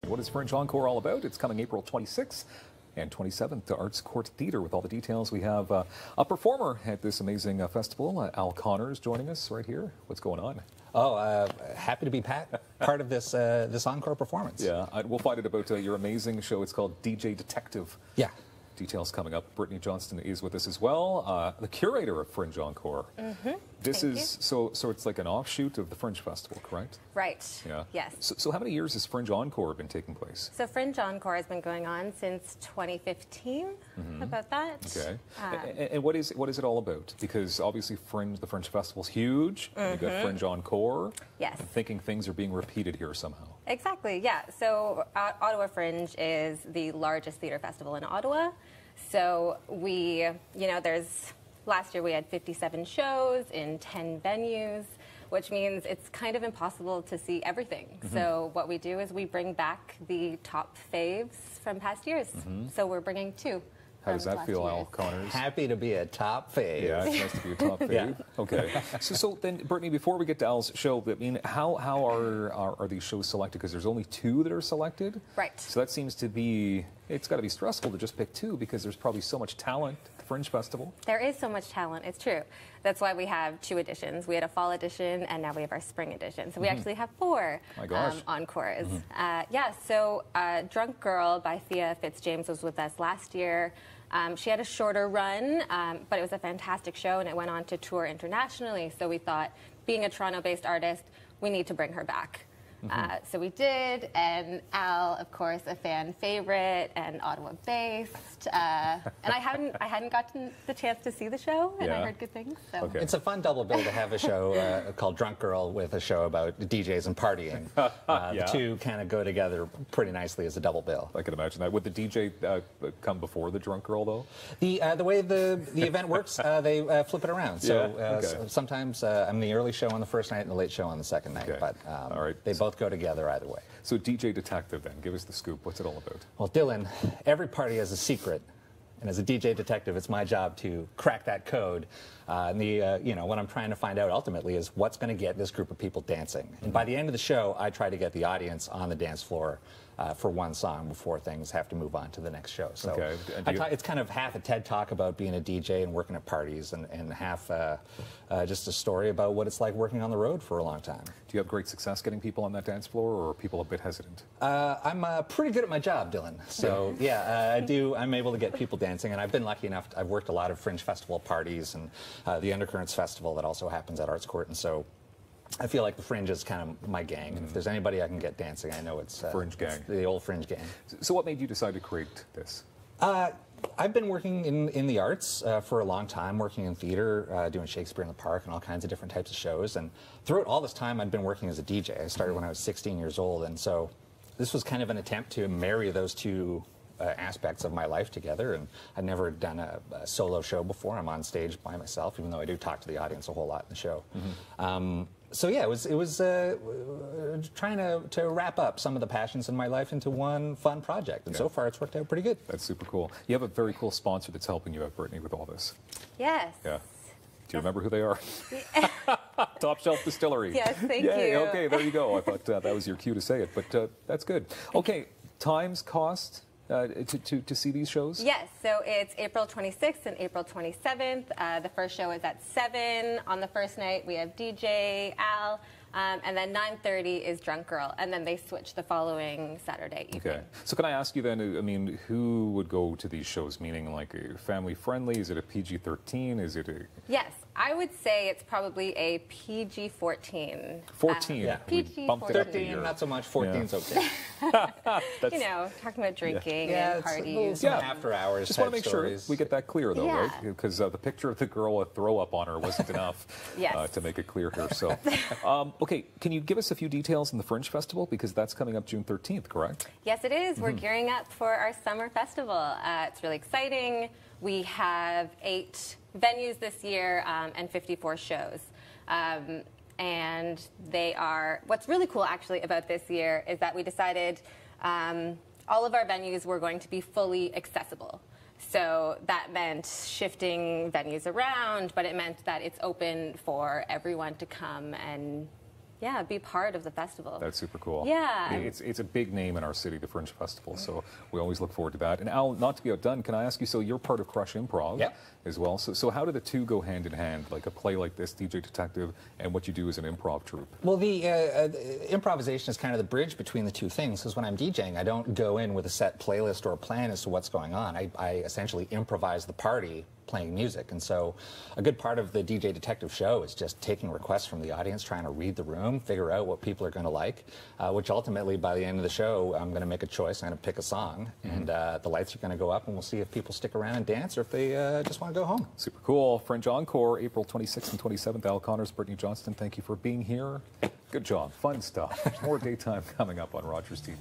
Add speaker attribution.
Speaker 1: What is Fringe Encore all about? It's coming April 26th and 27th to Arts Court Theatre. With all the details, we have a performer at this amazing festival. Al Connors joining us right here. What's going on?
Speaker 2: Oh, happy to be part of this this encore performance.
Speaker 1: Yeah, we'll find out about your amazing show. It's called DJ Detective.
Speaker 2: Yeah.
Speaker 1: Details coming up. Brittany Johnston is with us as well, the curator of Fringe Encore. This is so it's like an offshoot of the Fringe Festival, correct?
Speaker 3: Right.
Speaker 1: Yeah.
Speaker 3: Yes.
Speaker 1: So how many years has Fringe Encore been taking place?
Speaker 3: So Fringe Encore has been going on since 2015. About that.
Speaker 1: Okay. And what is it all about? Because obviously the Fringe Festival's huge. You've got Fringe Encore.
Speaker 3: Yes.
Speaker 1: I'm thinking things are being repeated here somehow.
Speaker 3: Exactly. Yeah. So Ottawa Fringe is the largest theatre festival in Ottawa. So last year we had 57 shows in 10 venues, which means it's kind of impossible to see everything. So what we do is we bring back the top faves from past years. So we're bringing two.
Speaker 1: How does that feel, Al Connors?
Speaker 2: Happy to be a top fave.
Speaker 1: Yeah, it's nice to be a top fave.
Speaker 2: Yeah.
Speaker 1: Okay. So then, Brittany, before we get to Al's show, I mean, how are these shows selected? Because there's only two that are selected.
Speaker 3: Right.
Speaker 1: So that seems to be, it's got to be stressful to just pick two because there's probably so much talent at the Fringe Festival.
Speaker 3: There is so much talent. It's true. That's why we have two editions. We had a fall edition, and now we have our spring edition. So we actually have four encores. So Drunk Girl by Thea Fitzjames was with us last year. She had a shorter run, but it was a fantastic show, and it went on to tour internationally. So we thought, being a Toronto-based artist, we need to bring her back. So we did, and Al, of course, a fan favorite and Ottawa-based. And I hadn't gotten the chance to see the show, and I heard good things. So.
Speaker 1: Okay.
Speaker 2: It's a fun double bill to have a show called Drunk Girl with a show about DJs and partying. The two kind of go together pretty nicely as a double bill.
Speaker 1: I can imagine that. Would the DJ come before the Drunk Girl, though?
Speaker 2: The way the event works, they flip it around. So, so sometimes I'm the early show on the first night and the late show on the second night. But
Speaker 1: all right.
Speaker 2: They both go together either way.
Speaker 1: So DJ Detective, then, give us the scoop. What's it all about?
Speaker 2: Well, Dylan, every party has a secret, and as a DJ detective, it's my job to crack that code. What I'm trying to find out ultimately is what's going to get this group of people dancing. And by the end of the show, I try to get the audience on the dance floor for one song before things have to move on to the next show. So it's kind of half a TED talk about being a DJ and working at parties, and half just a story about what it's like working on the road for a long time.
Speaker 1: Do you have great success getting people on that dance floor, or are people a bit hesitant?
Speaker 2: I'm pretty good at my job, Dylan. So I do. I'm able to get people dancing, and I've been lucky enough. I've worked a lot of Fringe Festival parties and the Undercurrents Festival that also happens at Arts Court, and so I feel like the Fringe is kind of my gang. And if there's anybody I can get dancing, I know it's
Speaker 1: Fringe gang.
Speaker 2: It's the old Fringe gang.
Speaker 1: So what made you decide to create this?
Speaker 2: I've been working in the arts for a long time, working in theater, doing Shakespeare in the Park and all kinds of different types of shows. And throughout all this time, I've been working as a DJ. I started when I was 16 years old, and so this was kind of an attempt to marry those two aspects of my life together. And I'd never done a solo show before. I'm on stage by myself, even though I do talk to the audience a whole lot in the show. So yeah, it was trying to wrap up some of the passions in my life into one fun project, and so far it's worked out pretty good.
Speaker 1: That's super cool. You have a very cool sponsor that's helping you out, Brittany, with all this.
Speaker 3: Yes.
Speaker 1: Yeah. Do you remember who they are? Top Shelf Distillery.
Speaker 3: Yes, thank you.
Speaker 1: Okay, there you go. I thought that was your cue to say it, but that's good. Okay, times, cost. To see these shows? Yes,
Speaker 3: so it's April 26th and April 27th. The first show is at 7 on the first night. We have DJ Al, and then 9:30 is Drunk Girl, and then they switch the following Saturday evening.
Speaker 1: Okay, so can I ask you then, I mean, who would go to these shows? Meaning, like, family friendly? Is it a PG-13? Is it a...
Speaker 3: Yes, I would say it's probably a PG-14.
Speaker 1: 14?
Speaker 3: PG-14.
Speaker 2: 13, not so much. 14's okay.
Speaker 3: You know, talking about drinking and parties.
Speaker 2: Some after hours.
Speaker 1: Just want to make
Speaker 2: stories.
Speaker 1: sure we get that clear, though, right? Because the picture of the girl with throw up on her wasn't enough to make it clear here. So, okay, can you give us a few details on the Fringe Festival? Because that's coming up June 13th, correct?
Speaker 3: Yes, it is. We're gearing up for our summer festival. It's really exciting. We have 8 venues this year and 54 shows. And they are, what's really cool actually about this year is that we decided all of our venues were going to be fully accessible. So that meant shifting venues around, but it meant that it's open for everyone to come and yeah, be part of the festival.
Speaker 1: That's super cool.
Speaker 3: Yeah.
Speaker 1: It's a big name in our city, the Fringe Festival, so we always look forward to that. And Al, not to be outdone, can I ask you, so you're part of Crush Improv as well, so how do the two go hand in hand, like a play like this, DJ Detective, and what you do as an improv troupe?
Speaker 2: Well, the improvisation is kind of the bridge between the two things, because when I'm DJing, I don't go in with a set playlist or a plan as to what's going on. I essentially improvise the party playing music, and so a good part of the DJ Detective show is just taking requests from the audience, trying to read the room, figure out what people are going to like, which ultimately by the end of the show I'm going to make a choice, I'm going to pick a song, and the lights are going to go up and we'll see if people stick around and dance or if they just want to go home.
Speaker 1: Super cool. Fringe Encore, April 26th and 27th. Al, Connors Brittany Johnston, thank you for being here. Good job. Fun stuff. More daytime coming up on Rogers TV.